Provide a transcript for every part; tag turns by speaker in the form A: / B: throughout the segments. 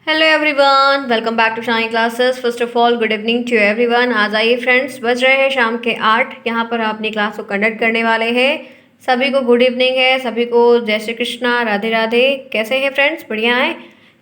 A: Hello everyone, welcome back to Shine classes. First of all good evening to everyone. आज आइए friends, बज रहे हैं शाम के 8। यहाँ पर हम अपनी क्लास को कंडक्ट करने वाले हैं। सभी को गुड इवनिंग है, सभी को जय श्री कृष्णा, राधे राधे। कैसे हैं फ्रेंड्स? बढ़िया है।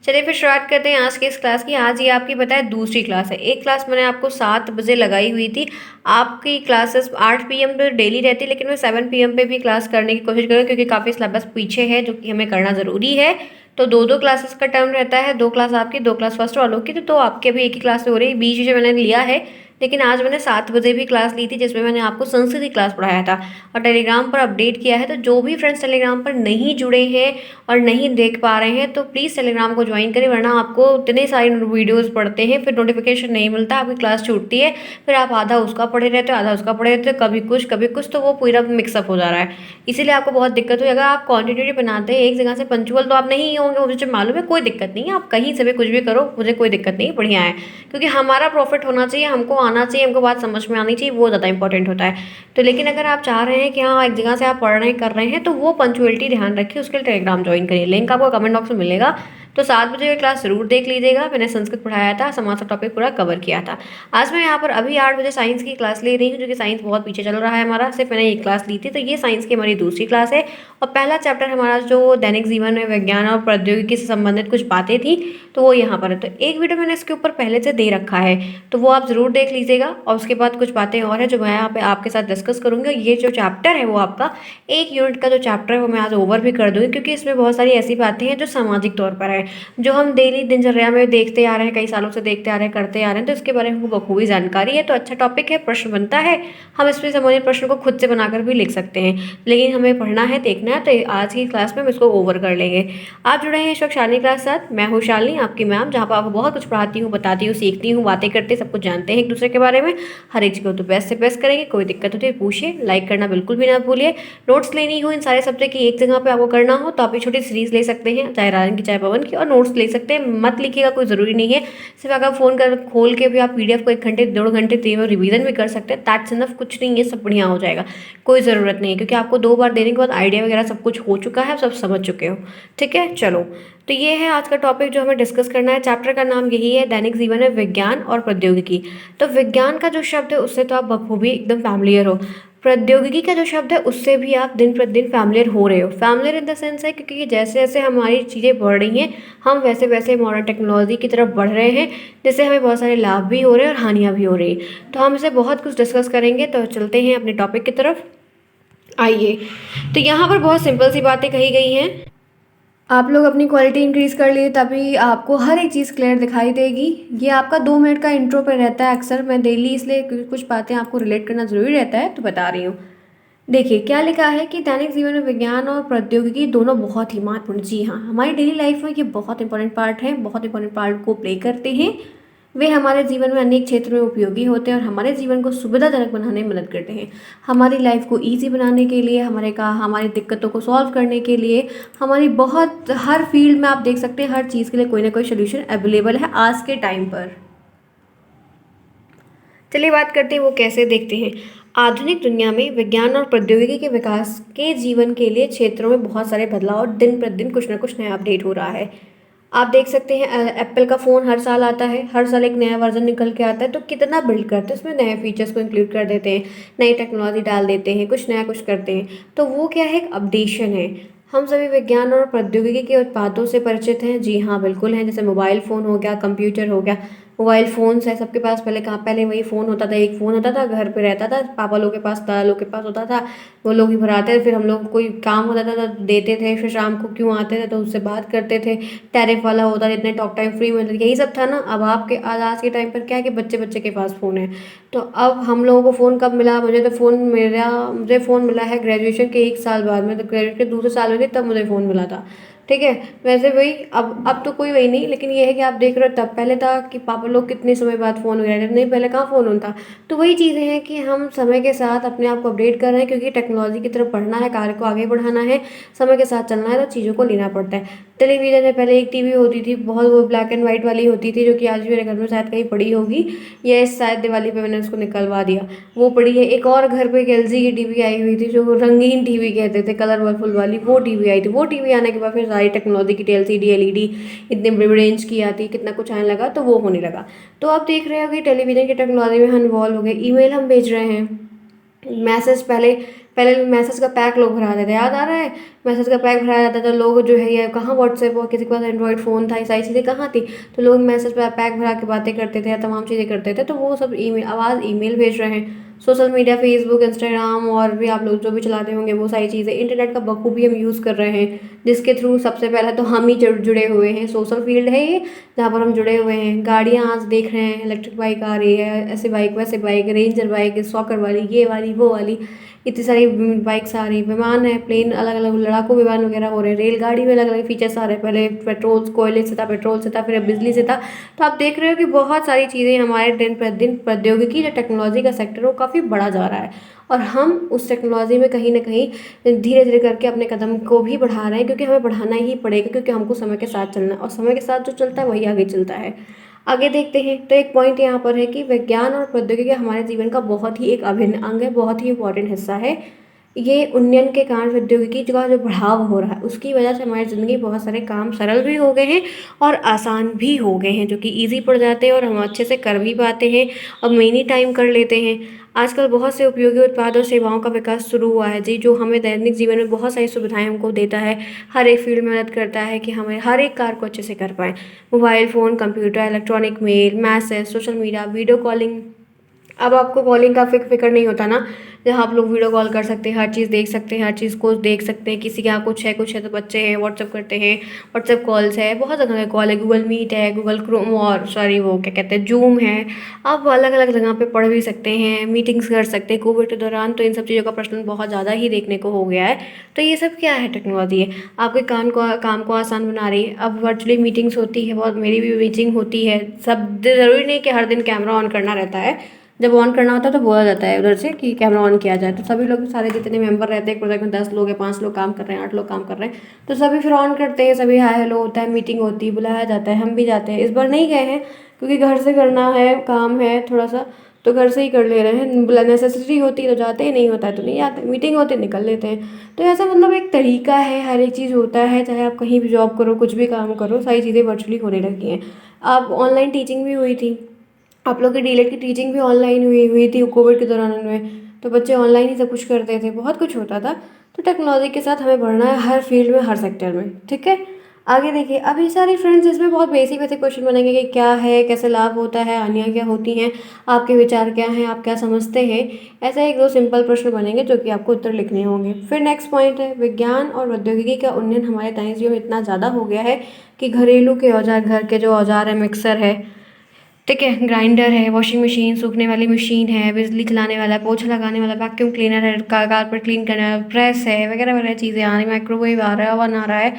A: चलिए फिर स्टार्ट करते हैं आज की इस क्लास की। आज ये आपकी बताए दूसरी क्लास है। एक क्लास मैंने आपको 7 बजे लगाई हुई थी। आपकी क्लासेस 8 PM पे डेली रहती है, लेकिन मैं 7 PM पे भी क्लास करने की कोशिश करूँ क्योंकि काफ़ी सिलेबस पीछे है जो कि हमें करना ज़रूरी है। तो दो दो क्लासेस का टर्म रहता है, 2 क्लास आपकी, 2 क्लास फर्स्ट वालों की। तो आपके भी एक ही क्लास हो रही है, बीच में मैंने लिया है। लेकिन आज मैंने 7 बजे भी क्लास ली थी जिसमें मैंने आपको संस्कृत की क्लास पढ़ाया था और टेलीग्राम पर अपडेट किया है। तो जो भी फ्रेंड्स टेलीग्राम पर नहीं जुड़े हैं और नहीं देख पा रहे हैं तो प्लीज़ टेलीग्राम को ज्वाइन करें, वरना आपको इतने सारे वीडियोज़ पढ़ते हैं फिर नोटिफिकेशन नहीं मिलता, आपकी क्लास छूटती है, फिर आप आधा उसका पढ़े रहते हो, आधा उसका पढ़े रहते हो, कभी कुछ, तो वो पूरा मिक्सअप हो जा रहा है। इसीलिए आपको बहुत दिक्कत हुई। अगर आप क्वांटिटी बनाते हैं एक जगह से पंचुअल तो आप नहीं होंगे, मुझे मालूम है, कोई दिक्कत नहीं है, आप कहीं से भी कुछ भी करो, मुझे कोई दिक्कत नहीं है, बढ़िया है। क्योंकि हमारा प्रॉफिट होना चाहिए, हमको आना चाहिए, हमको बात समझ में आनी चाहिए, वो ज़्यादा इंपॉर्टेंट होता है। तो लेकिन अगर आप चाह रहे हैं कि हाँ एक जगह से आप पढ़ रहे कर रहे हैं तो वो पंचुअलिटी ध्यान रखिए, उसके लिए टेलीग्राम ज्वाइन करिए, लिंक आपको कमेंट बॉक्स में मिलेगा। तो 7 बजे की क्लास जरूर देख लीजिएगा। मैंने संस्कृत पढ़ाया था, समाज का टॉपिक पूरा कवर किया था। आज मैं यहाँ पर अभी 8 बजे साइंस की क्लास ले रही हूँ, जो कि साइंस बहुत पीछे चल रहा है हमारा। सिर्फ मैंने एक क्लास ली थी, तो ये साइंस की हमारी दूसरी क्लास है। और पहला चैप्टर हमारा जो दैनिक जीवन में विज्ञान और प्रौद्योगिकी से संबंधित कुछ बातें थी, तो वो यहाँ पर है। तो एक वीडियो मैंने इसके ऊपर पहले से दे रखा है, तो वो आप ज़रूर देख लीजिएगा। और उसके बाद कुछ बातें और है जो मैं यहाँ पे आपके साथ डिस्कस करूँगी। ये जो चैप्टर है वो आपका 1 यूनिट का जो चैप्टर है वो मैं आज ओवर भी कर दूँगी, क्योंकि इसमें बहुत सारी ऐसी बातें हैं जो सामाजिक तौर पर है, जो हम डेली दिनचर्या में देखते आ रहे हैं, कई सालों से देखते आ रहे हैं, करते आ रहे हैं। तो इसके बारे में हमको बखूबी जानकारी है। तो अच्छा टॉपिक है, प्रश्न बनता है, हम इसमें संबंधित प्रश्न को खुद से बनाकर भी लिख सकते हैं, लेकिन हमें पढ़ना है, देखना है। तो आज की क्लास में हम इसको ओवर कर लेंगे। आप जुड़े हैं इस वक्त शालिनी क्लास साथ। मैं हूँ शालिनी, आपकी मैम, जहाँ पर आपको बहुत कुछ पढ़ाती हूँ, बताती हूँ, सीखती हूँ, बातें करते, सब कुछ जानते हैं एक दूसरे के बारे में। हर एक चीज़ को तो बेस्ट से बेस्ट करेंगे। कोई दिक्कत होती है पूछिए, लाइक करना बिल्कुल भी ना भूलिए। नोट्स लेनी हो इन सारे सब्जेक्ट की एक जगह पे आपको करना हो तो आप ये छोटी सीरीज ले सकते हैं, चाहे राजन की चाहे पवन की, और नोट्स ले सकते हैं। मत लिखिएगा, कोई ज़रूरी नहीं है। सिर्फ अगर फ़ोन कर खोल के भी आप PDF को 1 घंटे 2 घंटे रिवीजन भी कर सकते हैं, दैट्स इनफ। कुछ नहीं है, सब बढ़िया हो जाएगा, कोई ज़रूरत नहीं है, क्योंकि आपको 2 बार देने के बाद आइडिया वगैरह सब कुछ हो चुका है, सब समझ चुके हो। ठीक है, चलो। तो ये है आज का टॉपिक जो हमें डिस्कस करना है। चैप्टर का नाम यही है, दैनिक जीवन में विज्ञान और प्रौद्योगिकी। तो विज्ञान का जो शब्द है उससे तो आप बखूबी एकदम फैमिलियर हो। प्रौद्योगिकी का जो शब्द है उससे भी आप दिन प्रतिदिन फैमिलियर हो रहे हो। फैमिलियर इन द सेंस है क्योंकि जैसे जैसे हमारी चीज़ें बढ़ रही हैं, हम वैसे वैसे मॉडर्न टेक्नोलॉजी की तरफ बढ़ रहे हैं, जिससे हमें बहुत सारे लाभ भी हो रहे हैं और हानियाँ भी हो रही हैं। तो हम इसे बहुत कुछ डिस्कस करेंगे। तो चलते हैं अपने टॉपिक की तरफ, आइए। तो यहाँ पर बहुत सिंपल सी बातें कही गई हैं। आप लोग अपनी क्वालिटी इंक्रीज़ कर लिए, तभी आपको हर एक चीज़ क्लियर दिखाई देगी। ये आपका 2 मिनट का इंट्रो पे रहता है अक्सर, मैं डेली, इसलिए कुछ बातें आपको रिलेट करना ज़रूरी रहता है तो बता रही हूँ। देखिए क्या लिखा है कि दैनिक जीवन में विज्ञान और प्रौद्योगिकी दोनों बहुत ही महत्वपूर्ण, जी हाँ, हमारी डेली लाइफ में ये बहुत इंपॉर्टेंट पार्ट है, बहुत इंपॉर्टेंट पार्ट को प्ले करते हैं। वे हमारे जीवन में अनेक क्षेत्रों में उपयोगी होते हैं और हमारे जीवन को सुविधाजनक बनाने में मदद करते हैं। हमारी लाइफ को ईजी बनाने के लिए, हमारी दिक्कतों को सॉल्व करने के लिए, हमारी बहुत हर फील्ड में आप देख सकते हैं, हर चीज़ के लिए कोई ना कोई सोल्यूशन अवेलेबल है आज के टाइम पर। चलिए बात करते हैं वो कैसे, देखते हैं। आधुनिक दुनिया में विज्ञान और प्रौद्योगिकी के विकास के जीवन के लिए क्षेत्रों में बहुत सारे बदलाव और दिन प्रतिदिन कुछ ना कुछ नया अपडेट हो रहा है। आप देख सकते हैं एप्पल का फ़ोन हर साल आता है, हर साल एक नया वर्जन निकल के आता है, तो कितना बिल्ड करते हैं, उसमें नए फीचर्स को इंक्लूड कर देते हैं, नई टेक्नोलॉजी डाल देते हैं, कुछ नया कुछ करते हैं। तो वो क्या है, एक अपडेशन है। हम सभी विज्ञान और प्रौद्योगिकी के उत्पादों से परिचित हैं, जी हाँ बिल्कुल हैं। जैसे मोबाइल फ़ोन हो गया, कंप्यूटर हो गया, मोबाइल फ़ोन्स है सबके पास। पहले कहाँ, पहले वही फ़ोन होता था, एक फ़ोन होता था, घर पे रहता था, पापा लोग के पास, दादा लोग के पास होता था, वो लोग ही भराते थे। फिर हम लोग कोई काम होता था तो देते थे, फिर शाम को क्यों आते थे तो उससे बात करते थे। टैरिफ वाला होता था, इतने टॉक टाइम फ्री मिलता था, यही सब था ना। अब आज के टाइम पर क्या है कि बच्चे बच्चे के पास फ़ोन है। तो अब हम लोगों को फ़ोन कब मिला? मुझे फ़ोन मिला है ग्रेजुएशन के 1 साल बाद में, तो ग्रेजुएशन के दूसरे साल में थी तब मुझे फ़ोन मिला था। ठीक है, वैसे वही अब तो कोई वही नहीं, लेकिन ये है कि आप देख रहे हो तब पहले था कि पापा लोग कितने समय बाद फ़ोन वगैरह, नहीं पहले कहाँ फ़ोन होता। तो वही चीज़ें हैं कि हम समय के साथ अपने आप को अपडेट कर रहे हैं, क्योंकि टेक्नोलॉजी की तरफ बढ़ना है, कार्य को आगे बढ़ाना है, समय के साथ चलना है, तो चीज़ों को लेना पड़ता है। टेलीविज़न में पहले एक टीवी होती थी, बहुत वो ब्लैक एंड वाइट वाली होती थी, जो कि आज भी मेरे घर में शायद कहीं पड़ी होगी, ये शायद दिवाली पे मैंने उसको निकलवा दिया, वो पड़ी है। एक और घर पे एक LG की टीवी आई हुई थी, जो रंगीन टीवी कहते थे, कलरफुल वाली, वो टीवी आई थी। वो टीवी आने के बाद फिर सारी टेक्नोलॉजी की एलसीडी एलईडी इतने बड़े बड़े इंच की आती है, कितना कुछ आने लगा, तो वो होने लगा। तो आप देख रहे हो कि टेलीविज़न की टेक्नोलॉजी में हम इन्वॉल्व हो गए, ईमेल हम भेज रहे हैं, मैसेज पहले पहले मैसेज का पैक लोग भरा देते, याद आ रहा है? मैसेज का पैक भराया जाता था, लोग जो है ये कहाँ व्हाट्सएप और किसी के पास एंड्रॉइड फ़ोन था, ये सारी चीज़ें कहाँ थी, तो लोग मैसेज पर पैक भरा के बातें करते थे या तमाम चीज़ें करते थे, तो वो सब ईमेल, आवाज़ ईमेल भेज रहे हैं। सोशल मीडिया, फेसबुक, इंस्टाग्राम और भी आप लोग जो भी चलाते होंगे वो सारी चीज़ें, इंटरनेट का बखूबी हम यूज़ कर रहे हैं, जिसके थ्रू सबसे पहले तो हम ही जुड़े हुए हैं। सोशल फील्ड है ये, जहाँ पर हम जुड़े हुए हैं। गाड़ियाँ आज देख रहे हैं, इलेक्ट्रिक बाइक आ रही है, ऐसे बाइक वैसे बाइक, रेंजर बाइक, सॉकर वाली, ये वाली वो वाली, इतनी सारी बाइक्स आ रही, विमान है, प्लेन, अलग अलग लड़ाकू विमान वगैरह हो रहे हैं, रेलगाड़ी में अलग अलग फीचर्स आ रहे हैं। पहले पेट्रोल कोयले से था, पेट्रोल से था, फिर अब बिजली से था। तो आप देख रहे हो कि बहुत सारी चीज़ें हमारे दिन प्रतिदिन प्रौद्योगिकी जो टेक्नोलॉजी का सेक्टर है वो काफ़ी बड़ा जा रहा है, और हम उस टेक्नोलॉजी में कहीं ना कहीं धीरे धीरे करके अपने कदम को भी बढ़ा रहे हैं, क्योंकि हमें बढ़ाना ही पड़ेगा, क्योंकि हमको समय के साथ चलना है, और समय के साथ जो चलता है वही आगे चलता है। आगे देखते हैं, तो एक पॉइंट यहाँ पर है कि विज्ञान और प्रौद्योगिकी हमारे जीवन का बहुत ही एक अभिन्न अंग है, बहुत ही इंपॉर्टेंट हिस्सा है। ये उन्नयन के कारण प्रौद्योगिकी का जो बढ़ाव हो रहा है उसकी वजह से हमारी ज़िंदगी बहुत सारे काम सरल भी हो गए हैं और आसान भी हो गए हैं, जो कि ईजी पड़ जाते हैं और हम अच्छे से कर भी पाते हैं और मिनी टाइम कर लेते हैं। आजकल बहुत से उपयोगी उत्पाद और सेवाओं का विकास शुरू हुआ है जी, जो हमें दैनिक जीवन में बहुत सारी सुविधाएं हमको देता है, हर एक फील्ड में मदद करता है कि हमें हर एक कार्य को अच्छे से कर पाएँ। Mobile phone, computer, electronic mail, message, social media, video calling. अब आपको कॉलिंग का फिक्र नहीं होता ना, जहाँ आप लोग वीडियो कॉल कर सकते हैं, हर चीज़ देख सकते हैं, हर चीज़ को देख सकते हैं। किसी के यहाँ कुछ है तो बच्चे हैं व्हाट्सएप करते हैं, व्हाट्सएप कॉल्स है, बहुत जगह कॉल है, गूगल मीट है, गूगल क्रोम और सॉरी वो क्या कहते हैं जूम है। आप अलग अलग जगह पे पढ़ भी सकते हैं, मीटिंग्स कर सकते हैं। कोविड के दौरान तो इन सब चीज़ों का प्रचलन बहुत ज़्यादा ही देखने को हो गया है। तो ये सब क्या है, टेक्नोलॉजी है, आपके काम को आसान बना रही है। अब वर्चुअली मीटिंग्स होती है, बहुत मेरी भी मीटिंग होती है, सब ज़रूरी नहीं कि हर दिन कैमरा ऑन करना रहता है। जब ऑन करना होता है तो बोला जाता है उधर से कि कैमरा ऑन किया जाए, तो सभी लोग, सारे जितने मेंबर रहते हैं एक प्रोजेक्ट में, 10 लोग हैं, 5 लोग काम कर रहे हैं, 8 लोग काम कर रहे हैं, तो सभी फिर ऑन करते हैं, सभी हाय हेलो होता है, मीटिंग होती है, बुलाया जाता है। हम भी जाते हैं, इस बार नहीं गए हैं क्योंकि घर से करना है, काम है थोड़ा सा, तो घर से ही कर ले रहे हैं। नेसेसिटी होती है तो जाते हैं, नहीं होता है तो नहीं आते, मीटिंग होती है निकल लेते हैं। तो ऐसा मतलब एक तरीका है, हर एक चीज़ होता है, चाहे आप कहीं भी जॉब करो, कुछ भी काम करो, सारी चीज़ें वर्चुअली होने लगी हैं। अब ऑनलाइन टीचिंग भी हुई थी, आप लोग की डीएलएड की टीचिंग भी ऑनलाइन हुई थी कोविड के दौरान में, तो बच्चे ऑनलाइन ही सब कुछ करते थे, बहुत कुछ होता था। तो टेक्नोलॉजी के साथ हमें बढ़ना है हर फील्ड में, हर सेक्टर में, ठीक है। आगे देखिए, अभी सारी फ्रेंड्स इसमें बहुत बेसिक बेसिक क्वेश्चन बनेंगे कि क्या है, कैसे लाभ होता है, हानियाँ क्या होती हैं, आपके विचार क्या हैं, आप क्या समझते हैं। ऐसे एक दो सिंपल प्रश्न बनेंगे जो कि आपको उत्तर लिखने होंगे। फिर नेक्स्ट पॉइंट है, विज्ञान और प्रौद्योगिकी का उन्नयन हमारे दैनिक जीवन में इतना ज़्यादा हो गया है कि घरेलू के औजार, घर के जो औजार है, मिक्सर है, ठीक है, ग्राइंडर है, वॉशिंग मशीन, सूखने वाली मशीन है, बिजली चलाने वाला, पोछा लगाने वाला, वैक्यूम क्लीनर है, कारपेट क्लीन करने वाला, प्रेस है, वगैरह वगैरह चीज़ें आ रही, माइक्रोवेव आ रहा है, ओवन आ रहा है,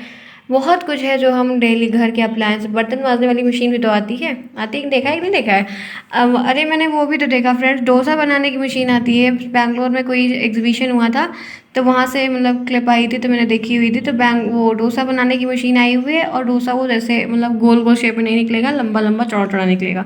A: बहुत कुछ है जो हम डेली घर के अप्लायंस। बर्तन मांजने वाली मशीन भी तो आती है, देखा है कि नहीं देखा है? अब अरे मैंने वो भी तो देखा फ्रेंड्स, डोसा बनाने की मशीन आती है। बैंगलोर में कोई एग्जीबिशन हुआ था तो वहाँ से मतलब क्लिप आई थी, तो मैंने देखी हुई थी। तो वो डोसा बनाने की मशीन आई हुई है, और डोसा वो जैसे मतलब गोल गोल शेप में नहीं निकलेगा, लंबा लंबा चौड़ा चौड़ा निकलेगा।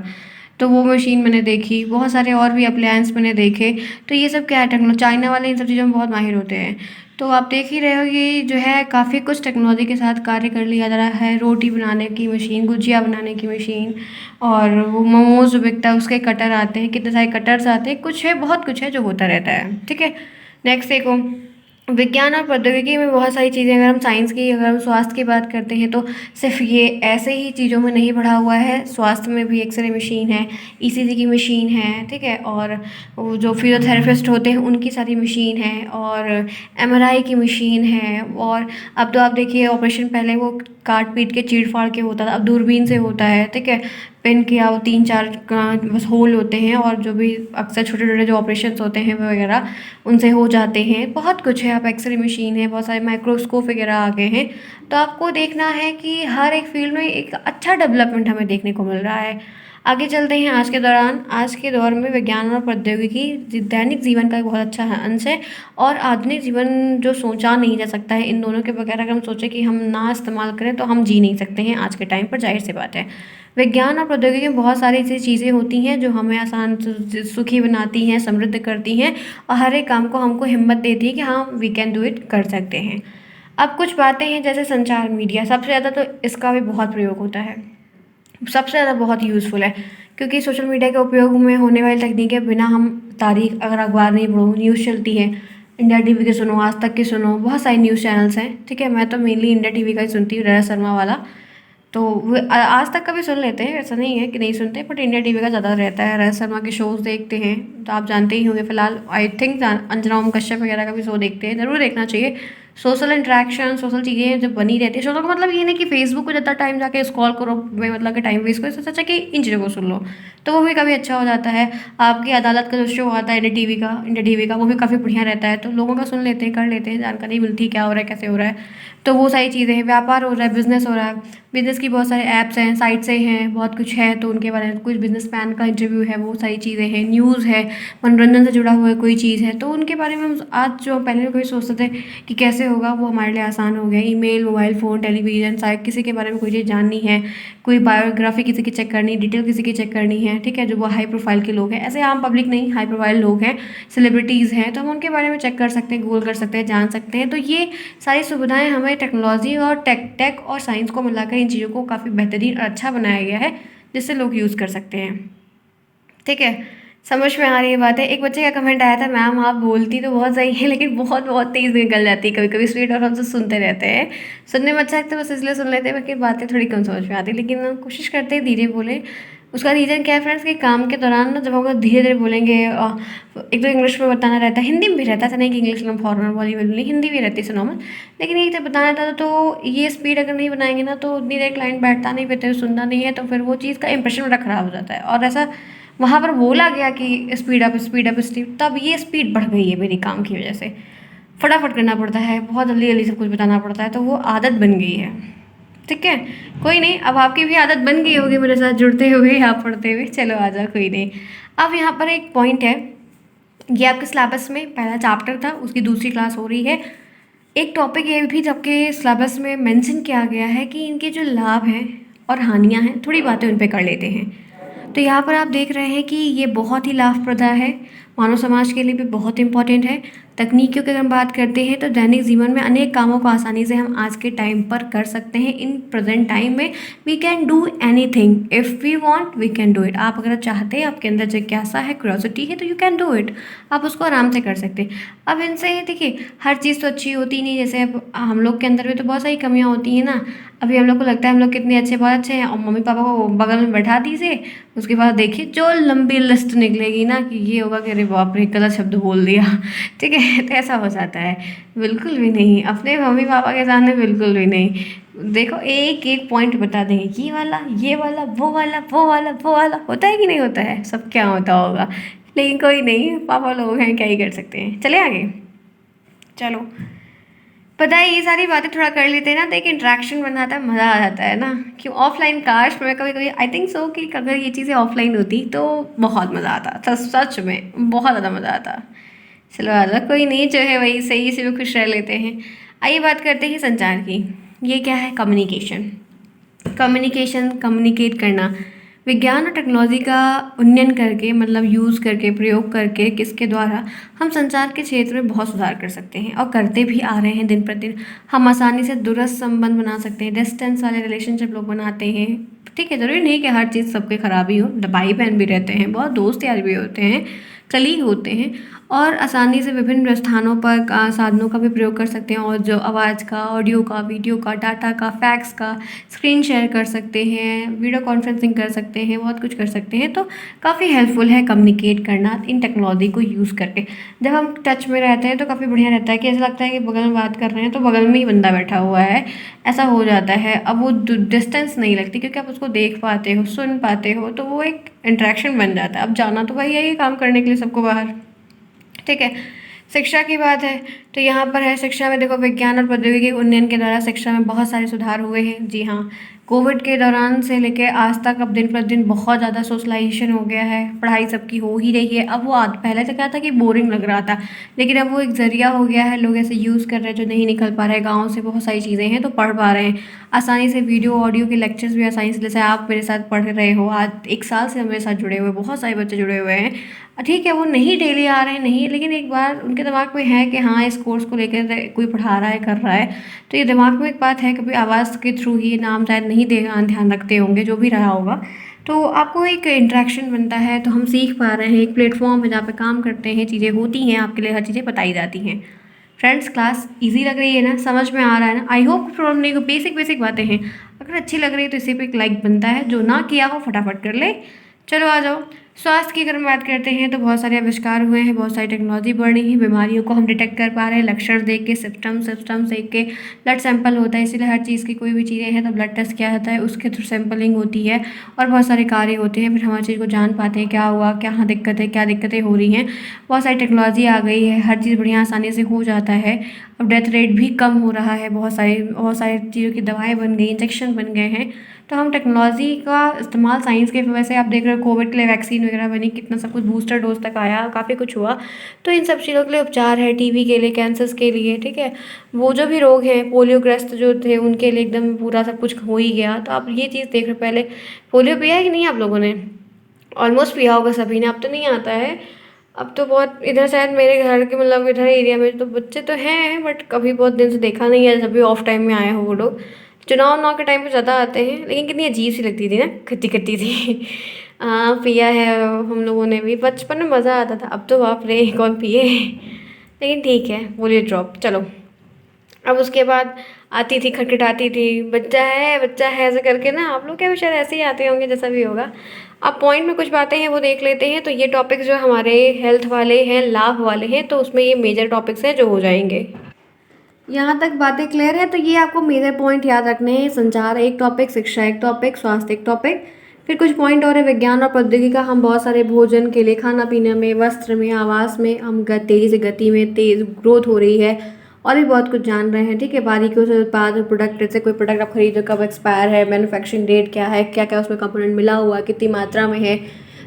A: तो वो मशीन मैंने देखी, बहुत सारे और भी अप्लायंस मैंने देखे। तो ये सब क्या है, टेक्नोलॉजी, चाइना वाले इन सब चीज़ों में बहुत माहिर होते हैं। तो आप देख ही रहे हो कि जो है काफ़ी कुछ टेक्नोलॉजी के साथ कार्य कर लिया जा रहा है। रोटी बनाने की मशीन, गुजिया बनाने की मशीन, और वो मोमोज जो बिकता है उसके कटर आते हैं, कितने सारे कटर्स आते हैं, कुछ है, बहुत कुछ है जो होता रहता है, ठीक है। नेक्स्ट देखो, विज्ञान और प्रौद्योगिकी में बहुत सारी चीज़ें, अगर हम साइंस की, अगर हम स्वास्थ्य की बात करते हैं, तो सिर्फ ये ऐसे ही चीज़ों में नहीं बढ़ा हुआ है। स्वास्थ्य में भी एक्सरे मशीन है, ईसीजी की मशीन है, ठीक है, और वो जो फिजियोथेरेपिस्ट होते हैं उनकी सारी मशीन है, और एमआरआई की मशीन है। और अब तो आप देखिए, ऑपरेशन पहले वो काट पीट के चीड़ फाड़ के होता था, अब दूरबीन से होता है, ठीक है। पिन किया, वो 3-4 बस होल होते हैं, और जो भी अक्सर छोटे छोटे जो ऑपरेशंस होते हैं वगैरह उनसे हो जाते हैं। बहुत कुछ है, आप एक्सरे मशीन है, बहुत सारे माइक्रोस्कोप वगैरह आ गए हैं। तो आपको देखना है कि हर एक फील्ड में एक अच्छा डेवलपमेंट हमें देखने को मिल रहा है। आगे चलते हैं। आज के दौर में विज्ञान और प्रौद्योगिकी दैनिक जीवन का एक बहुत अच्छा अंश है, और आधुनिक जीवन जो सोचा नहीं जा सकता है, इन दोनों के बगैर अगर हम सोचें कि हम ना इस्तेमाल करें तो हम जी नहीं सकते हैं आज के टाइम पर, जाहिर सी बात है। विज्ञान और प्रौद्योगिकी में बहुत सारी ऐसी चीज़ें होती हैं जो हमें आसान, सुखी बनाती हैं, समृद्ध करती हैं, और हर एक काम को हमको हिम्मत देती है कि हाँ वी कैन डू इट, कर सकते हैं। अब कुछ बातें हैं जैसे संचार मीडिया, सबसे ज़्यादा तो इसका भी बहुत प्रयोग होता है, सबसे ज़्यादा बहुत यूज़फुल है, क्योंकि सोशल मीडिया के उपयोग में होने वाली तकनीकें बिना हम तारीख अगर अखबार नहीं पढ़ो, न्यूज़ चलती है, इंडिया टीवी के सुनो, आज तक के सुनो, बहुत सारे न्यूज़ चैनल्स हैं, ठीक है। मैं तो मेनली इंडिया टीवी का ही सुनती हूँ, रजत शर्मा वाला। तो वो आज तक का भी सुन लेते हैं, ऐसा नहीं है कि नहीं सुनते, बट इंडिया टीवी का ज़्यादा रहता है। रजत शर्मा के शोज़ देखते हैं तो आप जानते ही होंगे, फिलहाल आई थिंक अंजना ओम कश्यप वगैरह का भी शो देखते हैं, ज़रूर देखना चाहिए। सोशल इंटरेक्शन, सोशल चीज़ें जब बनी रहती है, सोशल का मतलब ये नहीं कि फेसबुक को ज़्यादा टाइम जाके स्क्रॉल करो, मतलब कि टाइम वेस्ट करो, इससे अच्छा कि इन चीज़ों को सुन लो, तो वो भी काफ़ी अच्छा हो जाता है। आपकी अदालत का जो शो आता है इंडिया टीवी का, वो भी काफ़ी बढ़िया रहता है, तो लोगों का सुन लेते हैं, कर लेते हैं, जानकारी मिलती है क्या हो रहा है, कैसे हो रहा है। तो वो सारी चीज़ें हैं, व्यापार हो रहा है, बिज़नेस हो रहा है, बिज़नेस की बहुत सारे ऐप्स हैं, साइट्स हैं, बहुत कुछ है, तो उनके बारे में कुछ बिजनेसमैन का इंटरव्यू है, वो सारी चीज़ें हैं, न्यूज़ है, मनोरंजन से जुड़ा हुआ है कोई चीज़ है, तो उनके बारे में हम आज जो पहले कोई सोचते थे कि कैसे होगा, वो हमारे लिए आसान हो गया। Email, mobile phone, television, site, किसी के बारे में कोई चीज़ जाननी है, कोई बायोग्राफी किसी की चेक करनी, डिटेल किसी की चेक करनी है, ठीक है, जो वो हाई प्रोफाइल के लोग हैं, ऐसे आम पब्लिक नहीं, हाई प्रोफाइल लोग हैं, सेलिब्रिटीज़ हैं, तो हम उनके बारे में चेक कर सकते हैं, गूगल कर सकते हैं, जान सकते हैं। तो ये सारी सुविधाएं हमें टेक्नोलॉजी और टेक और साइंस को मिलाकर इन चीज़ों को काफ़ी बेहतरीन और अच्छा बनाया गया है, जिससे लोग यूज़ कर सकते हैं, ठीक है। समझ में आ रही है बात है। एक बच्चे का कमेंट आया था, मैम आप बोलती तो बहुत सही है लेकिन बहुत बहुत तेज़ निकल जाती है कभी कभी स्पीड, और हम सब सुनते रहते हैं, सुनने में अच्छा लगता है, बस इसलिए सुन लेते हैं, बाकी बातें थोड़ी कम समझ में आती, लेकिन हम कोशिश करते हैं धीरे बोले। उसका रीज़न क्या है फ्रेंड्स, कि काम के दौरान ना जब हम लोग धीरे धीरे बोलेंगे, एक तो इंग्लिश में बताना रहता है, हिंदी में भी रहता है, ऐसा नहीं कि इंग्लिश में फॉर्मल वाली नहीं, हिंदी भी रहती है नॉर्मल, लेकिन ये जब बताना रहता है तो ये स्पीड अगर नहीं बनाएंगे ना, तो उतनी देर क्लाइंट बैठता नहीं, फिर सुनता नहीं है, तो फिर वो चीज़ का इंप्रेशन बड़ा ख़राब हो जाता है। और ऐसा वहाँ पर बोला गया कि speed up speed up speed, तब ये स्पीड बढ़ गई है मेरी काम की वजह से, फटाफट करना पड़ता है, बहुत जल्दी जल्दी सब कुछ बताना पड़ता है, तो वो आदत बन गई है, ठीक है। कोई नहीं, अब आपकी भी आदत बन गई होगी मेरे साथ जुड़ते हुए या पढ़ते हुए, चलो आ जाओ, कोई नहीं। अब यहाँ पर एक पॉइंट है, ये आपके सिलेबस में पहला चैप्टर था, उसकी दूसरी क्लास हो रही है। एक टॉपिक ये भी जबकि सिलेबस में मेंशन किया गया है कि इनके जो लाभ हैं और हानियाँ हैं, थोड़ी बातें उन पे कर लेते हैं। तो यहाँ पर आप देख रहे हैं कि ये बहुत ही लाभप्रद है, मानव समाज के लिए भी बहुत इम्पॉर्टेंट है। तकनीकियों की अगर हम बात करते हैं तो दैनिक जीवन में अनेक कामों को आसानी से हम आज के टाइम पर कर सकते हैं। इन प्रेजेंट टाइम में we can do anything if we want, we can do it. आप अगर चाहते हैं, आपके अंदर जिज्ञासा है, क्यूरियोसिटी है, तो यू कैन डू इट, आप उसको आराम से कर सकते हैं। अब इनसे देखिए, हर चीज़ तो अच्छी होती नहीं, जैसे अब हम लोग के अंदर भी तो बहुत सारी कमियाँ होती हैं ना। अभी हम लोग को लगता है हम लोग कितने अच्छे, बहुत अच्छे हैं, और मम्मी पापा को बगल में बैठा दीजिए, उसके बाद देखिए जो लंबी लिस्ट निकलेगी ना, कि ये होगा कि अरे बाप रे गलत शब्द बोल दिया, ठीक है, तो ऐसा हो जाता है। बिल्कुल भी नहीं, अपने मम्मी पापा के सामने बिल्कुल भी नहीं। देखो एक एक पॉइंट बता देंगे, ये वाला वो वाला वो वाला वो वाला, होता है कि नहीं होता है, सब क्या होता होगा, लेकिन कोई नहीं, पापा लोग हैं, क्या ही कर सकते हैं। चले आगे, चलो। पता है, ये सारी बातें थोड़ा कर लेते हैं ना, तो एक इंट्रैक्शन बनाता है, मज़ा आ जाता है ना। क्यों ऑफलाइन, काश मैं कभी कभी आई थिंक सो कि अगर ये चीज़ें ऑफलाइन होती तो बहुत मज़ा आता, सच में बहुत ज़्यादा मज़ा आता। चलो आजा, कोई नहीं, जो है वही सही, इसी में खुश रह लेते हैं। आइए बात करते हैं संचार की। ये क्या है, कम्युनिकेशन। कम्युनिकेट करना, विज्ञान और टेक्नोलॉजी का उन्नयन करके, मतलब यूज़ करके, प्रयोग करके, किसके द्वारा हम संचार के क्षेत्र में बहुत सुधार कर सकते हैं, और करते भी आ रहे हैं दिन प्रतिदिन। हम आसानी से दूरस्थ संबंध बना सकते हैं, डिस्टेंस वाले रिलेशनशिप लोग बनाते हैं, ठीक है। ज़रूरी नहीं कि हर चीज़ सबके खराब ही हो, भाई बहन भी रहते हैं, बहुत दोस्त यार भी होते हैं, कलीग होते हैं, और आसानी से विभिन्न स्थानों पर साधनों का भी प्रयोग कर सकते हैं, और जो आवाज़ का, ऑडियो का, वीडियो का, डाटा का, फैक्स का, स्क्रीन शेयर कर सकते हैं, वीडियो कॉन्फ्रेंसिंग कर सकते हैं, बहुत कुछ कर सकते हैं। तो काफ़ी हेल्पफुल है कम्युनिकेट करना इन टेक्नोलॉजी को यूज़ करके। जब हम टच में रहते हैं तो काफ़ी बढ़िया रहता है, कि ऐसा लगता है कि बगल में बात कर रहे हैं तो बगल में ही बंदा बैठा हुआ है, ऐसा हो जाता है। अब वो डिस्टेंस नहीं लगती, क्योंकि आप उसको देख पाते हो, सुन पाते हो, तो वो एक इंटरेक्शन बन जाता है। अब जाना तो वही है, ये काम करने के लिए सबको बाहर, ठीक है। शिक्षा की बात है तो यहाँ पर है, शिक्षा में देखो, विज्ञान और प्रौद्योगिकी उन्नयन के द्वारा शिक्षा में बहुत सारे सुधार हुए हैं। जी हाँ, कोविड के दौरान से लेकर आज तक अब दिन प्रतिदिन बहुत ज़्यादा सोशलाइजेशन हो गया है, पढ़ाई सबकी हो ही रही है। अब वो पहले तो क्या था कि बोरिंग लग रहा था, लेकिन अब वो एक ज़रिया हो गया है, लोग ऐसे यूज़ कर रहे हैं, जो नहीं निकल पा रहे गाँव से, बहुत सारी चीज़ें हैं तो पढ़ पा रहे हैं आसानी से। वीडियो ऑडियो के लेक्चर्स भी आसानी से, जैसे आप मेरे साथ पढ़ रहे हो, आज 1 साल से मेरे साथ जुड़े हुए बहुत सारे बच्चे जुड़े हुए हैं, ठीक है वो नहीं डेली आ रहे हैं नहीं, लेकिन एक बार उनके दिमाग में है कि हाँ इस कोर्स को लेकर कोई पढ़ा रहा है कर रहा है, तो ये दिमाग में एक बात है कभी आवाज़ के थ्रू ही नाम शायद नहीं दे ध्यान रखते होंगे जो भी रहा होगा। तो आपको एक इंटरेक्शन बनता है, तो हम सीख पा रहे हैं, एक प्लेटफॉर्म है जहाँ पे काम करते हैं, चीज़ें होती हैं, आपके लिए हर चीज़ें बताई जाती हैं। फ्रेंड्स क्लास इजी लग रही है ना, समझ में आ रहा है ना, आई होप प्रॉब्लम नहीं को बेसिक बेसिक बातें हैं, अगर अच्छी लग रही है तो इसी पे एक लाइक बनता है, जो ना किया हो फटाफट कर ले। चलो आ जाओ। स्वास्थ्य की अगर हम बात करते हैं तो बहुत सारे आविष्कार हुए हैं, बहुत सारी टेक्नोलॉजी बढ़ रही है, बीमारियों को हम डिटेक्ट कर पा रहे हैं लक्षण देख के, सिम्टम्स देख के। ब्लड सैंपल होता है, इसीलिए हर चीज़ की कोई भी चीज़ें हैं तो ब्लड टेस्ट किया जाता है, उसके थ्रू सैंपलिंग होती है और बहुत सारे कार्य होते हैं, फिर हम हर चीज़ को जान पाते हैं क्या हुआ, क्या दिक्कत है, क्या दिक्कतें हो रही हैं। बहुत सारी टेक्नोलॉजी आ गई है, हर चीज़ बढ़िया आसानी से हो जाता है। अब डेथ रेट भी कम हो रहा है, बहुत सारी चीज़ों की दवाएँ बन गई, इंजेक्शन बन गए हैं। तो हम टेक्नोलॉजी का इस्तेमाल साइंस के वैसे आप देख रहे हो कोविड के लिए वैक्सीन वगैरह बनी, कितना सब कुछ बूस्टर डोज तक आया, काफ़ी कुछ हुआ। तो इन सब चीज़ों के लिए उपचार है, टीबी के लिए, कैंसर्स के लिए, ठीक है, वो जो भी रोग हैं, पोलियोग्रस्त जो थे उनके लिए एकदम पूरा सब कुछ हो ही गया। तो आप ये चीज़ देख रहे हो, पहले पोलियो पिया है कि नहीं आप लोगों ने? ऑलमोस्ट पिया होगा सभी ने, अब तो नहीं आता है। अब तो बहुत इधर शायद मेरे घर के मतलब इधर एरिया में तो बच्चे तो हैं, बट कभी बहुत दिन से देखा नहीं है, जब भी ऑफ टाइम में आए हो वो लोग। चुनाव उनाव के टाइम पे ज़्यादा आते हैं, लेकिन कितनी अजीब सी लगती थी ना, खट्टी खट्टी थी। हाँ पिया है हम लोगों ने भी, बचपन में मज़ा आता था, अब तो बाप रे कौन पिए। लेकिन ठीक है बोलिए ड्रॉप चलो। अब उसके बाद आती थी, खटखटाती थी, बच्चा है ऐसे करके ना, आप लोग क्या भी शायद ऐसे ही आते होंगे जैसा भी होगा। अब पॉइंट में कुछ बातें हैं वो देख लेते हैं। तो ये टॉपिक्स जो हमारे हेल्थ वाले हैं, लाभ वाले हैं, तो उसमें ये मेजर टॉपिक्स हैं जो हो जाएंगे। यहाँ तक बातें क्लियर है, तो ये आपको मेजर पॉइंट याद रखने हैं। संचार एक टॉपिक, शिक्षा एक टॉपिक, स्वास्थ्य एक टॉपिक, फिर कुछ पॉइंट और है विज्ञान और प्रौद्योगिकी का, हम बहुत सारे भोजन के लिए, खाना पीने में, वस्त्र में, आवास में, हम तेज़ी से गति में तेज़ ग्रोथ हो रही है और भी बहुत कुछ जान रहे हैं, ठीक है, बारीकियों से उत्पाद और प्रोडक्ट, जैसे कोई प्रोडक्ट आप खरीदो कब एक्सपायर है, मैन्युफैक्चरिंग डेट क्या है, क्या क्या उसमें कंपोनेंट मिला हुआ है, कितनी मात्रा में है,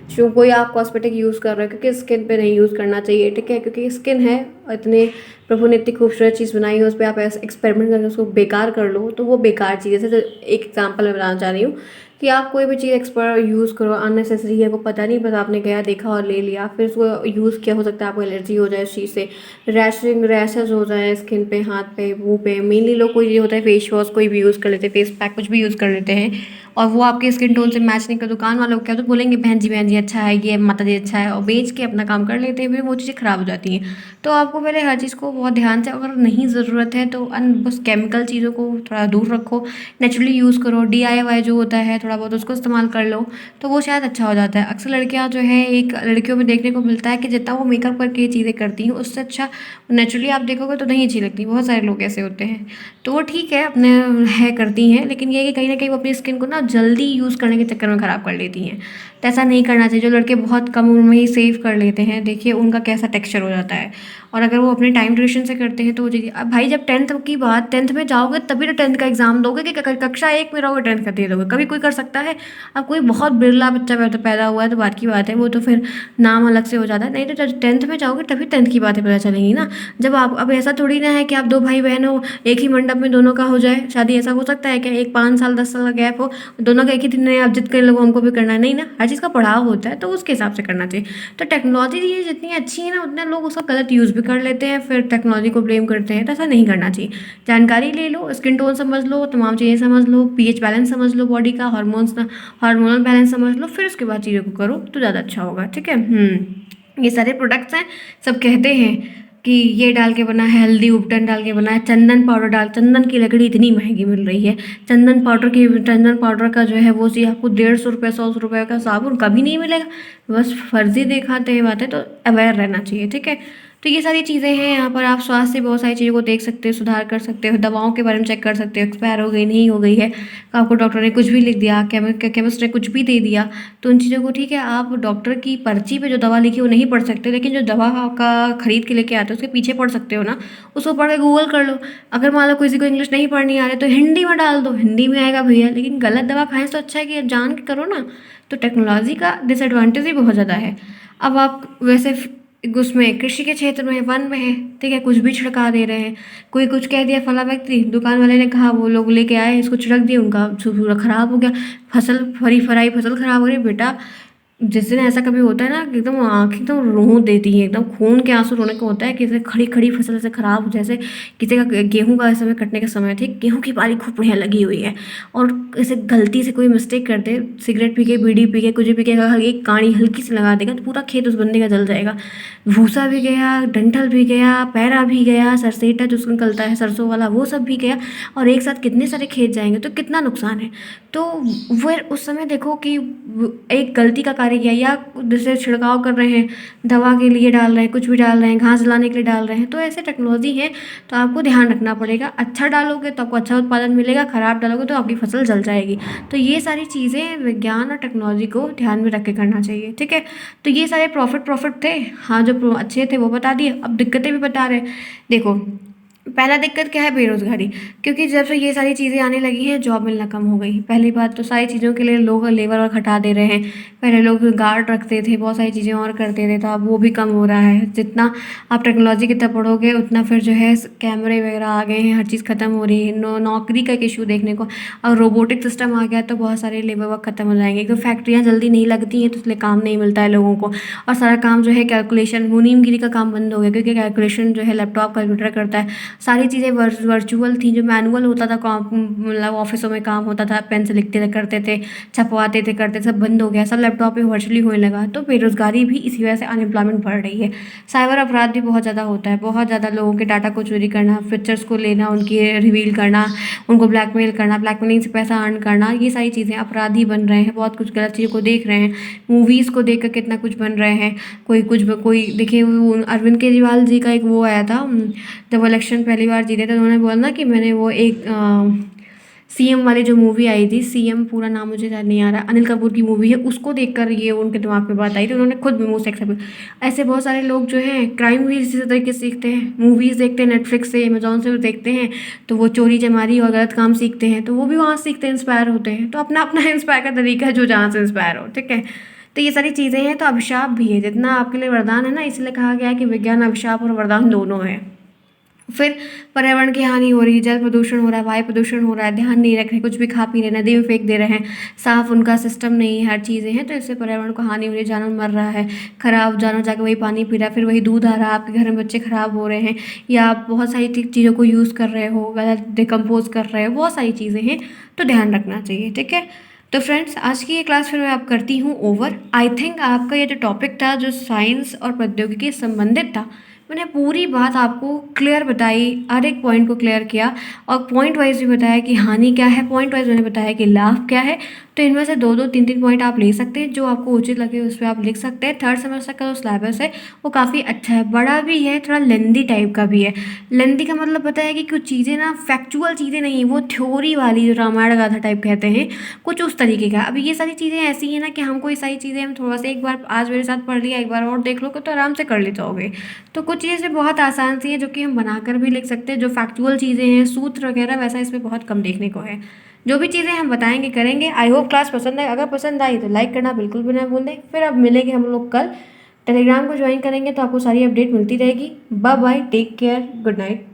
A: जो कोई आप कॉस्मेटिक यूज़ कर रहे हो क्योंकि स्किन पे नहीं यूज़ करना चाहिए, ठीक है, क्योंकि स्किन है और इतने प्रभु ने इतनी खूबसूरत चीज़ बनाई है, उस पर आप ऐसे एक्सपेरिमेंट करके उसको बेकार कर लो तो वो बेकार चीज़ है। जैसे एक एग्जांपल मैं बताना चाह रही हूँ कि आप कोई भी चीज़ एक्सपर्ट यूज़ करो, अननेसेसरी है, वो पता नहीं, बस आपने गया देखा और ले लिया, फिर उसको यूज़ किया, हो सकता है आपको एलर्जी हो जाए इस चीज़ से, रैशेज हो जाए स्किन पे, हाथ पे, मुंह पे। मेनली लोग कोई ये होता है फेस वॉश कोई भी यूज़ कर लेते हैं, फेस पैक कुछ भी यूज़ कर लेते हैं और वो आपके स्किन टोन से मैच नहीं कर, दुकान वालों को क्या तो बोलेंगे बहन जी अच्छा है, ये माता जी अच्छा है, और बेच के अपना काम कर लेते हैं, फिर वो चीज़ें ख़राब हो जाती हैं। तो आपको पहले हर चीज़ को बहुत ध्यान से, अगर नहीं ज़रूरत है तो बस केमिकल चीज़ों को थोड़ा दूर रखो, नेचुरली यूज़ करो, DIY जो होता है थोड़ा बहुत उसको इस्तेमाल कर लो, तो वो शायद अच्छा हो जाता है। अक्सर लड़कियाँ जो है, एक लड़कियों में देखने को मिलता है कि जितना वो मेकअप करके ये चीज़ें करती हैं उससे अच्छा नेचुरली आप देखोगे तो नहीं अच्छी लगती, बहुत सारे लोग ऐसे होते हैं। तो वो ठीक है अपने है करती हैं, लेकिन ये है कि कहीं ना कहीं वो अपनी स्किन को ना जल्दी यूज़ करने के चक्कर में ख़राब कर लेती हैं। तो ऐसा नहीं करना चाहिए। जो लड़के बहुत कम उम्र में ही सेव कर लेते हैं, देखिए उनका कैसा टेक्सचर हो जाता है, और अगर वो अपने टाइम ड्यूरेशन से करते हैं तो वो चीज़। अब भाई जब 10th की बात, 10th में जाओगे तभी तो 10th का एग्जाम दोगे, कि कक्षा 1 में रहोगे 10th का दे दोगे, कभी कोई कर सकता है? अब कोई बहुत बिरला बच्चा पैदा हुआ है तो बात की बात है, वो तो फिर नाम अलग से हो जाता है, नहीं तो जब 10th में जाओगे तभी 10th की बातें पता चलेंगी ना। जब आप, अब ऐसा थोड़ी ना है कि आप दो भाई बहन हो, एक ही मंडप में दोनों का हो जाए शादी, ऐसा हो सकता है क्या? एक 5 साल 10 साल का गैप हो, दोनों का एक ही दिन में आप जिद कर लोग हमको भी करना है, नहीं ना, हर चीज़ का पढ़ाव होता है तो उसके हिसाब से करना चाहिए। तो टेक्नोलॉजी ये जितनी अच्छी है ना, उतने लोग उसका गलत यूज़ भी कर लेते हैं, फिर टेक्नोलॉजी को ब्लेम करते हैं, तो ऐसा नहीं करना चाहिए। जानकारी ले लो, स्किन टोन समझ लो, तमाम चीज़ें समझ लो, पीएच बैलेंस समझ लो, बॉडी का हार्मोनल बैलेंस समझ लो, फिर उसके बाद चीज़ों को करो तो ज़्यादा अच्छा होगा, ठीक है। ये सारे प्रोडक्ट्स हैं, सब कहते हैं कि ये डाल के बना है, हल्दी उपटन डाल के बना है, चंदन पाउडर डाल, चंदन की लकड़ी इतनी महंगी मिल रही है, चंदन पाउडर का जो है वो चीज़ आपको 150 रुपये 100 रुपये का साबुन कभी नहीं मिलेगा, बस फर्जी दिखाते हैं बातें। तो अवेयर रहना चाहिए, ठीक है। तो ये सारी चीज़ें हैं, यहाँ पर आप स्वास्थ्य से बहुत सारी चीज़ों को देख सकते हो, सुधार कर सकते हो, दवाओं के बारे में चेक कर सकते हो, एक्सपायर हो गई नहीं हो गई है, आपको डॉक्टर ने कुछ भी लिख दिया, केमिस्ट ने कुछ भी दे दिया, तो उन चीज़ों को, ठीक है, आप डॉक्टर की पर्ची पे जो दवा लिखी वो नहीं पढ़ सकते, लेकिन जो दवा का खरीद के लेके आते हो उसके पीछे पढ़ सकते हो ना, उसको पढ़ के गूगल कर लो। अगर मान लो किसी को इंग्लिश नहीं पढ़नी आ रही तो हिंदी में डाल दो, हिंदी में आएगा भैया, लेकिन गलत दवा खाएं तो अच्छा है कि जान के करो ना। तो टेक्नोलॉजी का डिसएडवांटेज ही बहुत ज़्यादा है। अब आप वैसे उसमें कृषि के क्षेत्र में, वन में है, ठीक है, कुछ भी छिड़का दे रहे हैं, कोई कुछ कह दिया, फला व्यक्ति, दुकान वाले ने कहा, वो लोग लेके आए, इसको छिड़क दिए, उनका पूरा खराब हो गया, फसल फरी फराई फसल खराब हो रही। बेटा जिस दिन ऐसा कभी होता है ना कि एकदम आँखें एकदम रों देती हैं, एकदम खून के आँसू रोने को होता है कि जैसे खड़ी-खड़ी फसल ऐसे खराब हो, जैसे किसी का गेहूँ का इस समय कटने का समय थी, गेहूँ की बाली खूब बढ़िया लगी हुई है और ऐसे गलती से कोई मिस्टेक कर दे, सिगरेट पी के, बीड़ी पी के, कुछ भी पी के अगर एक काड़ी हल्की सी लगा देगा तो पूरा खेत उस बंदे का जल जाएगा। भूसा भी गया, डंठल भी गया, पैरा भी गया, सरसेटा जो उसको निकलता है सरसों वाला वो सब भी गया और एक साथ कितने सारे खेत जाएँगे तो कितना नुकसान है। तो फिर उस समय देखो कि एक गलती का कार्य किया या जैसे छिड़काव कर रहे हैं, दवा के लिए डाल रहे हैं, कुछ भी डाल रहे हैं, घास जलाने के लिए डाल रहे हैं, तो ऐसे टेक्नोलॉजी है तो आपको ध्यान रखना पड़ेगा। अच्छा डालोगे तो आपको अच्छा उत्पादन मिलेगा, खराब डालोगे तो आपकी फसल जल जाएगी। तो ये सारी चीज़ें विज्ञान और टेक्नोलॉजी को ध्यान में रख के करना चाहिए, ठीक है। तो ये सारे प्रॉफिट थे, हाँ जो अच्छे थे वो बता दिए, अब दिक्कतें भी बता रहे हैं। देखो, पहला दिक्कत क्या है, बेरोज़गारी, क्योंकि जब से ये सारी चीज़ें आने लगी हैं जॉब मिलना कम हो गई। पहली बात तो सारी चीज़ों के लिए लोग लेबर वर्क हटा दे रहे हैं। पहले लोग गार्ड रखते थे, बहुत सारी चीज़ें और करते थे, तो अब वो भी कम हो रहा है। जितना आप टेक्नोलॉजी की तरफ बढ़ोगे उतना फिर जो है कैमरे वगैरह आ गए हैं, हर चीज़ ख़त्म हो रही है। नौकरी का एक इशू देखने को, और रोबोटिक सिस्टम आ गया तो बहुत सारे लेबर वर्क ख़त्म हो जाएंगे। तो फैक्ट्रियाँ जल्दी नहीं लगती हैं तो इसलिए काम नहीं मिलता है लोगों को, और सारा काम जो है कैलकुलेशन, मुनीमगिरी का काम बंद हो गया क्योंकि कैलकुलेशन जो है लैपटॉप कंप्यूटर करता है। सारी चीज़ें वर्चुअल थी, जो मैनुअल होता था काम, मतलब ऑफिसों में काम होता था, पेन से लिखते थे, करते थे, छपवाते थे, करते थे, सब बंद हो गया, सब लैपटॉप पे वर्चुअली होने लगा। तो बेरोज़गारी भी इसी वजह से, अनएम्प्लॉयमेंट बढ़ रही है। साइबर अपराध भी बहुत ज़्यादा होता है, बहुत ज़्यादा लोगों के डाटा को चोरी करना, फीचर्स को लेना, उनकी रिवील करना, उनको ब्लैकमेल करना, ब्लैकमेलिंग से पैसा अर्न करना, ये सारी चीज़ें अपराधी बन रहे हैं। बहुत कुछ गलत चीज़ों को देख रहे हैं, मूवीज़ को देख कर कितना कुछ बन रहे हैं। कोई देखिए, वो अरविंद केजरीवाल जी का एक वो आया था, जब वो इलेक्शन पहली बार जीते थे तो उन्होंने बोला ना कि मैंने वो एक सीएम वाली जो मूवी आई थी, सीएम पूरा नाम मुझे याद नहीं आ रहा, अनिल कपूर की मूवी है, उसको देखकर ये उनके दिमाग में बात आई थी, उन्होंने खुद मुंह से एक्सेप्ट। ऐसे बहुत सारे लोग जो हैं क्राइम भी इसी तरीके से सीखते हैं, मूवीज़ देखते हैं, नेटफ्लिक्स से, अमेजोन से देखते हैं, तो वो चोरी चमारी और गलत काम सीखते हैं, तो वो भी वहाँ सीखते हैं, इंस्पायर होते हैं। तो अपना अपना इंस्पायर का तरीका है, जो जहाँ से इंस्पायर हो, ठीक है। तो ये सारी चीज़ें हैं, तो अभिशाप भी है, जितना आपके लिए वरदान है ना, इसलिए कहा गया है कि विज्ञान अभिशाप और वरदान दोनों है। फिर पर्यावरण की हानि हो रही है, जल प्रदूषण हो रहा है, वायु प्रदूषण हो रहा है, ध्यान नहीं रख रहे, कुछ भी खा पी रहे, नदी में फेंक दे रहे हैं, साफ उनका सिस्टम नहीं है, हर चीज़ें हैं, तो इससे पर्यावरण को हानि हो रही है, जानवर मर रहा है, खराब जानवर जाकर वही पानी पी रहा है, फिर वही दूध आ रहा है, आपके घर में बच्चे खराब हो रहे हैं, या आप बहुत सारी चीज़ों को यूज़ कर रहे हो, गलत डिकम्पोज कर रहे हो, बहुत सारी चीज़ें हैं, तो ध्यान रखना चाहिए, ठीक है। तो फ्रेंड्स, आज की ये क्लास फिर मैं आप करती हूँ ओवर। आई थिंक आपका ये जो टॉपिक था, जो साइंस और प्रौद्योगिकी से संबंधित था, मैंने पूरी बात आपको क्लियर बताई, हर एक पॉइंट को क्लियर किया, और पॉइंट वाइज भी बताया कि हानि क्या है, पॉइंट वाइज मैंने बताया कि लाभ क्या है। तो इनमें से दो दो तीन तीन पॉइंट आप ले सकते हैं, जो आपको उचित लगे उस पर आप लिख सकते हैं। थर्ड सेमेस्टर का जो सिलेबस है वो काफ़ी अच्छा है, बड़ा भी है, थोड़ा लेंदी टाइप का भी है। लेंदी का मतलब पता है कि कुछ चीज़ें ना फैक्चुअल चीज़ें नहीं, वो थ्योरी वाली, जो रामायण गाथा टाइप कहते हैं, कुछ उस तरीके का। अभी ये सारी चीज़ें ऐसी हैं ना कि हमको ये सारी चीज़ें हम थोड़ा सा, एक बार आज मेरे साथ पढ़ लिया, एक बार और देख लो तो आराम से कर ले जाओगे। तो कुछ चीज़ें बहुत आसान सी हैं जो कि हम बनाकर भी लिख सकते हैं, जो फैक्चुअल चीज़ें हैं, सूत्र वगैरह, वैसा इसमें बहुत कम देखने को है। जो भी चीज़ें हम बताएंगे करेंगे। आई होप क्लास पसंद आए, अगर पसंद आई तो लाइक करना बिल्कुल भी ना भूलें। फिर अब मिलेंगे हम लोग कल, टेलीग्राम को ज्वाइन करेंगे तो आपको सारी अपडेट मिलती रहेगी। Bye bye, take care, good night.